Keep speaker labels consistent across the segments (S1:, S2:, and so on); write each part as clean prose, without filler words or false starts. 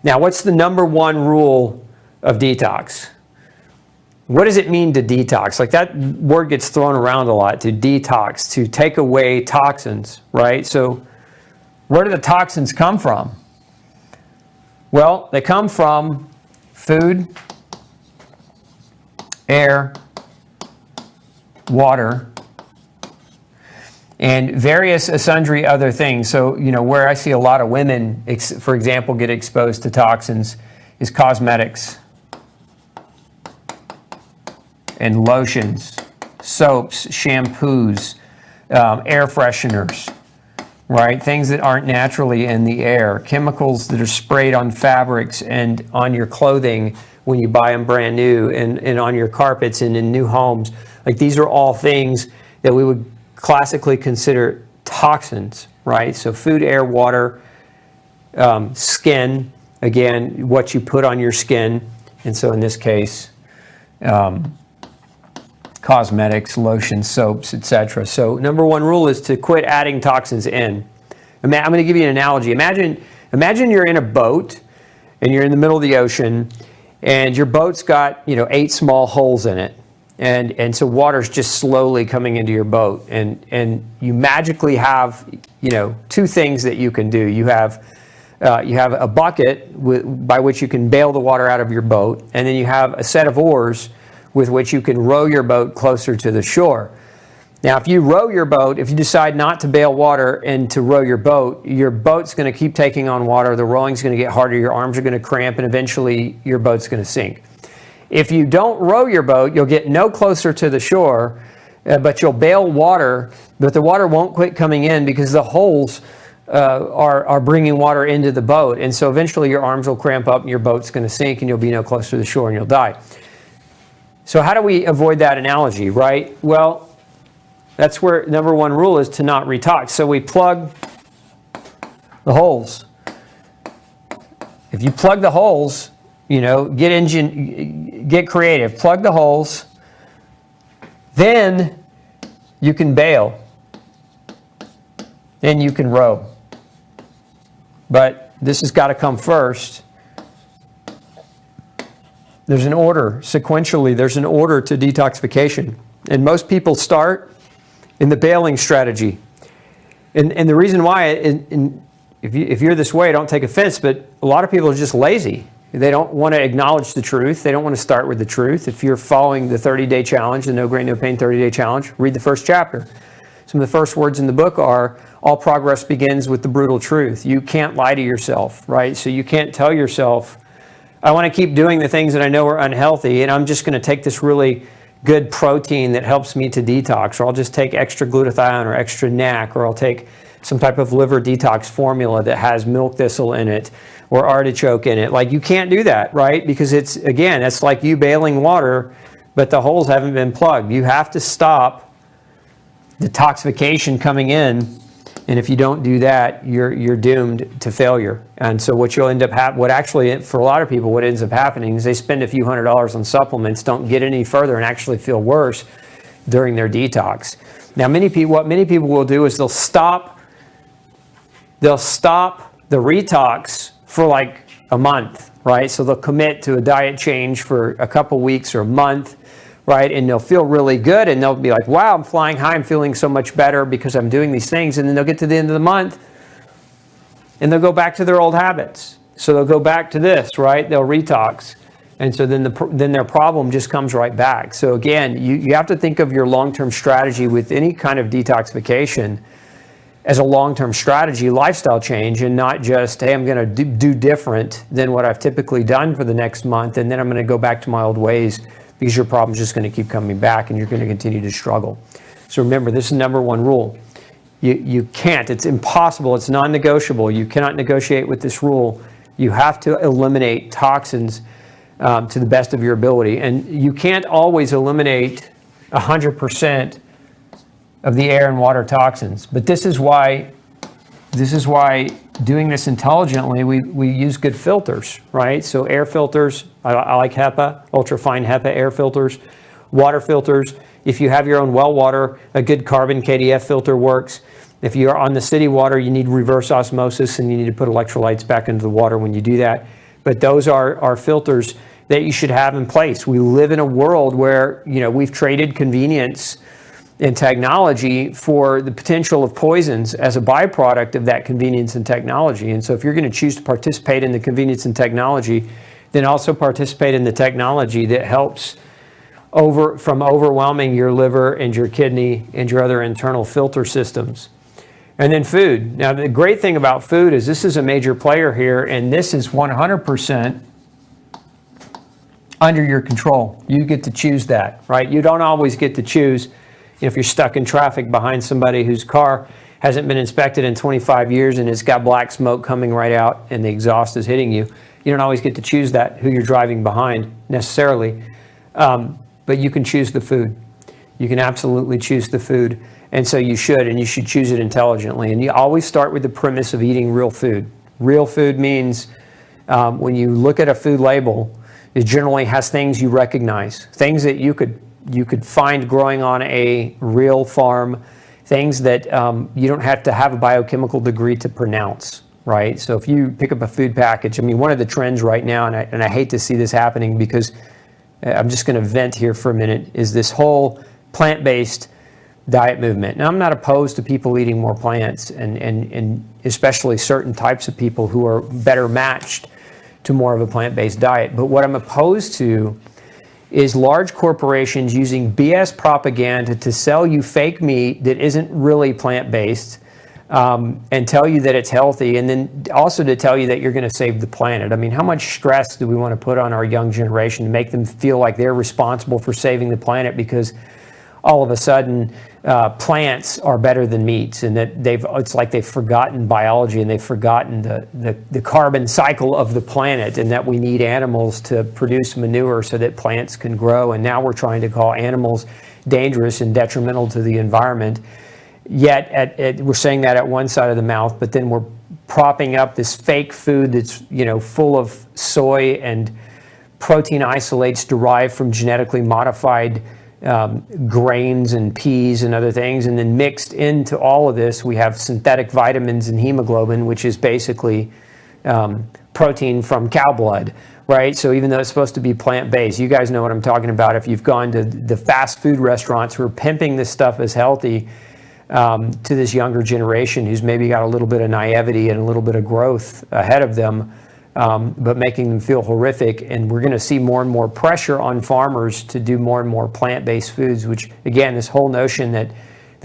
S1: Now, what's the number one rule of detox? What does it mean to detox? Like, that word gets thrown around a lot, to detox, to take away toxins, right? So where do the toxins come from? Well, they come from food, air, water, and various sundry other things. So, where I see a lot of women, for example, get exposed to toxins is cosmetics and lotions, soaps, shampoos, air fresheners, right? Things that aren't naturally in the air, chemicals that are sprayed on fabrics and on your clothing when you buy them brand new, and on your carpets and in new homes. Like, these are all things that we would classically consider toxins, right? So food, air, water, skin, again, what you put on your skin. And so in this case, cosmetics, lotions, soaps, etc. So number one rule is to quit adding toxins in. I'm going to give you an analogy. Imagine you're in a boat and you're in the middle of the ocean, and your boat's got 8 small holes in it, and so water's just slowly coming into your boat, and you magically have 2 things that you can do. You have a bucket by which you can bail the water out of your boat, and then you have a set of oars with which you can row your boat closer to the shore. Now, if you row your boat, if you decide not to bail water and to row your boat's going to keep taking on water, the rowing's going to get harder, your arms are going to cramp, and eventually your boat's going to sink. If you don't row your boat, you'll get no closer to the shore, but you'll bail water, but the water won't quit coming in because the holes are bringing water into the boat, and so eventually your arms will cramp up and your boat's going to sink, and you'll be no closer to the shore and you'll die. So how do we avoid that analogy, right? Well, that's where number one rule is to not retox. So we plug the holes. If you plug the holes, get creative. Plug the holes. Then you can bail. Then you can row. But this has got to come first. There's an order, sequentially, there's an order to detoxification. And most people start in the bailing strategy. And the reason why, if you're this way, don't take offense, but a lot of people are just lazy. They don't want to acknowledge the truth. They don't want to start with the truth. If you're following the 30-day challenge, the No Grain, No Pain 30-day challenge, read the first chapter. Some of the first words in the book are, all progress begins with the brutal truth. You can't lie to yourself, right? So you can't tell yourself, I want to keep doing the things that I know are unhealthy, and I'm just going to take this really good protein that helps me to detox, or I'll just take extra glutathione or extra NAC, or I'll take some type of liver detox formula that has milk thistle in it or artichoke in it. Like, you can't do that, right? Because it's like you bailing water, but the holes haven't been plugged. You have to stop detoxification coming in. And if you don't do that, you're doomed to failure. And so what you'll end up what actually, for a lot of people, what ends up happening is they spend a few $100s on supplements, don't get any further, and actually feel worse during their detox. Now, what many people will do is they'll stop the Retox for like a month, right? So they'll commit to a diet change for a couple weeks or a month, right? And they'll feel really good, and they'll be like, wow, I'm flying high, I'm feeling so much better because I'm doing these things. And then they'll get to the end of the month and they'll go back to their old habits. So they'll go back to this, right? They'll retox. And so then their problem just comes right back. So again, you have to think of your long-term strategy with any kind of detoxification as a long-term strategy, lifestyle change, and not just, hey, I'm going to do different than what I've typically done for the next month, and then I'm going to go back to my old ways, because your problem's just going to keep coming back and you're going to continue to struggle. So remember, this is number one rule. You can't, it's impossible, it's non-negotiable. You cannot negotiate with this rule. You have to eliminate toxins to the best of your ability. And you can't always eliminate 100% of the air and water toxins. But this is why doing this intelligently, we use good filters, right? So air filters, I like HEPA, ultra-fine HEPA air filters, water filters. If you have your own well water, a good carbon KDF filter works. If you're on the city water, you need reverse osmosis and you need to put electrolytes back into the water when you do that. But those are filters that you should have in place. We live in a world where, we've traded convenience and technology for the potential of poisons as a byproduct of that convenience and technology. And so if you're going to choose to participate in the convenience and technology, then also participate in the technology that helps from overwhelming your liver and your kidney and your other internal filter systems. And then food. Now, the great thing about food is this is a major player here, and this is 100% under your control. You get to choose that, right? You don't always get to choose if you're stuck in traffic behind somebody whose car hasn't been inspected in 25 years and it's got black smoke coming right out and the exhaust is hitting you. You don't always get to choose that, who you're driving behind necessarily, but you can choose the food. You can absolutely choose the food, and so you should, and you should choose it intelligently. And you always start with the premise of eating real food. Real food means when you look at a food label, it generally has things you recognize, things that you could find growing on a real farm, things that you don't have to have a biochemical degree to pronounce, right? So if you pick up a food package, one of the trends right now, and I hate to see this happening because I'm just going to vent here for a minute, is this whole plant-based diet movement. Now, I'm not opposed to people eating more plants, and especially certain types of people who are better matched to more of a plant-based diet. But what I'm opposed to is large corporations using BS propaganda to sell you fake meat that isn't really plant-based, and tell you that it's healthy, and then also to tell you that you're going to save the planet. How much stress do we want to put on our young generation to make them feel like they're responsible for saving the planet because all of a sudden plants are better than meats, and that it's like they've forgotten biology and they've forgotten the carbon cycle of the planet, and that we need animals to produce manure so that plants can grow. And now we're trying to call animals dangerous and detrimental to the environment. Yet we're saying that at one side of the mouth, but then we're propping up this fake food that's full of soy and protein isolates derived from genetically modified grains and peas and other things, and then mixed into all of this we have synthetic vitamins and hemoglobin, which is basically protein from cow blood, right? So even though it's supposed to be plant-based, you guys know what I'm talking about. If you've gone to the fast food restaurants who are pimping this stuff as healthy to this younger generation who's maybe got a little bit of naivety and a little bit of growth ahead of them, but making them feel horrific. And we're going to see more and more pressure on farmers to do more and more plant-based foods, which, again, this whole notion that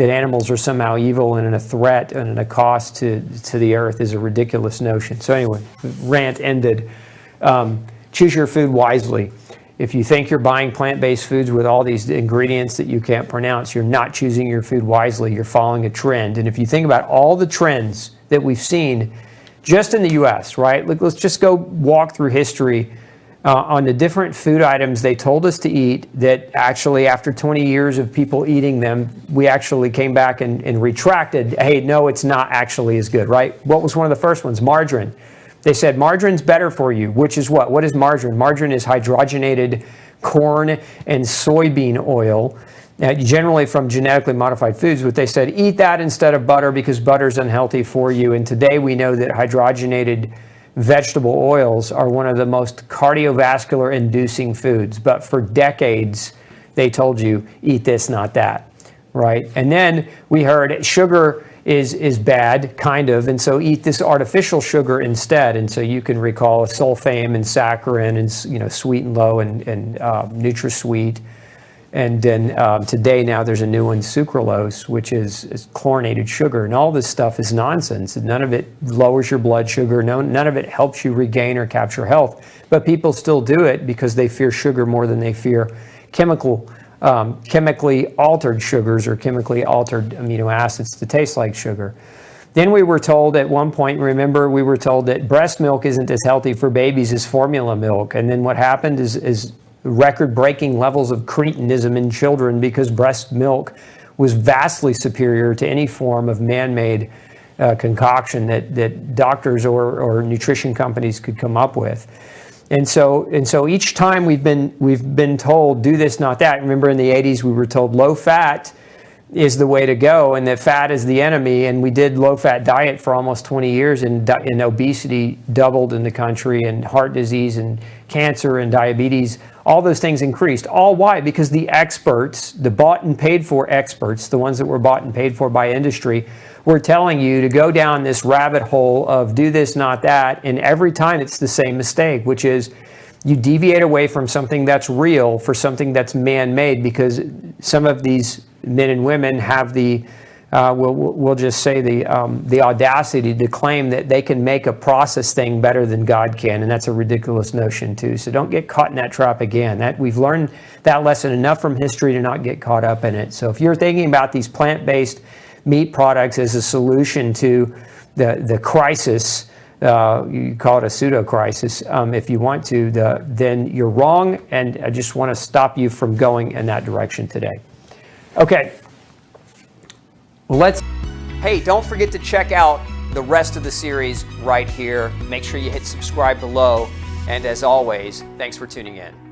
S1: animals are somehow evil and a threat and a cost to the earth is a ridiculous notion. So anyway, rant ended. Choose your food wisely. If you think you're buying plant-based foods with all these ingredients that you can't pronounce, you're not choosing your food wisely. You're following a trend. And if you think about all the trends that we've seen just in the U.S., right? Let's just go walk through history on the different food items they told us to eat that actually, after 20 years of people eating them, we actually came back and retracted. Hey, no, it's not actually as good, right? What was one of the first ones? Margarine. They said margarine's better for you, which is what? What is margarine? Margarine is hydrogenated corn and soybean oil, generally from genetically modified foods. But they said, eat that instead of butter because butter's unhealthy for you. And today we know that hydrogenated vegetable oils are one of the most cardiovascular inducing foods. But for decades, they told you, eat this, not that, right? And then we heard sugar is bad, kind of, and so eat this artificial sugar instead. And so you can recall sulfame and saccharin and Sweet and Low and NutraSweet. And then today now there's a new one, sucralose, which is chlorinated sugar. And all this stuff is nonsense. None of it lowers your blood sugar. None of it helps you regain or capture health. But people still do it because they fear sugar more than they fear chemically altered sugars or chemically altered amino acids to taste like sugar. Then we were told at one point, remember, we were told that breast milk isn't as healthy for babies as formula milk. And then what happened is record-breaking levels of cretinism in children because breast milk was vastly superior to any form of man-made concoction that doctors or nutrition companies could come up with. And so each time we've been told, do this, not that. Remember in the 80s, we were told low fat is the way to go, and that fat is the enemy. And we did low-fat diet for almost 20 years, and obesity doubled in the country, and heart disease and cancer and diabetes, all those things increased. All why? Because the experts, the bought and paid for experts, the ones that were bought and paid for by industry, were telling you to go down this rabbit hole of do this, not that, and every time it's the same mistake, which is you deviate away from something that's real for something that's man-made, because some of these men and women have the, we'll just say the audacity to claim that they can make a process thing better than God can, and that's a ridiculous notion too. So don't get caught in that trap again. That we've learned that lesson enough from history to not get caught up in it. So if you're thinking about these plant-based meat products as a solution to the crisis, you call it a pseudo-crisis if you want to, then you're wrong, and I just want to stop you from going in that direction today. Okay, hey, don't forget to check out the rest of the series right here. Make sure you hit subscribe below, and as always, thanks for tuning in.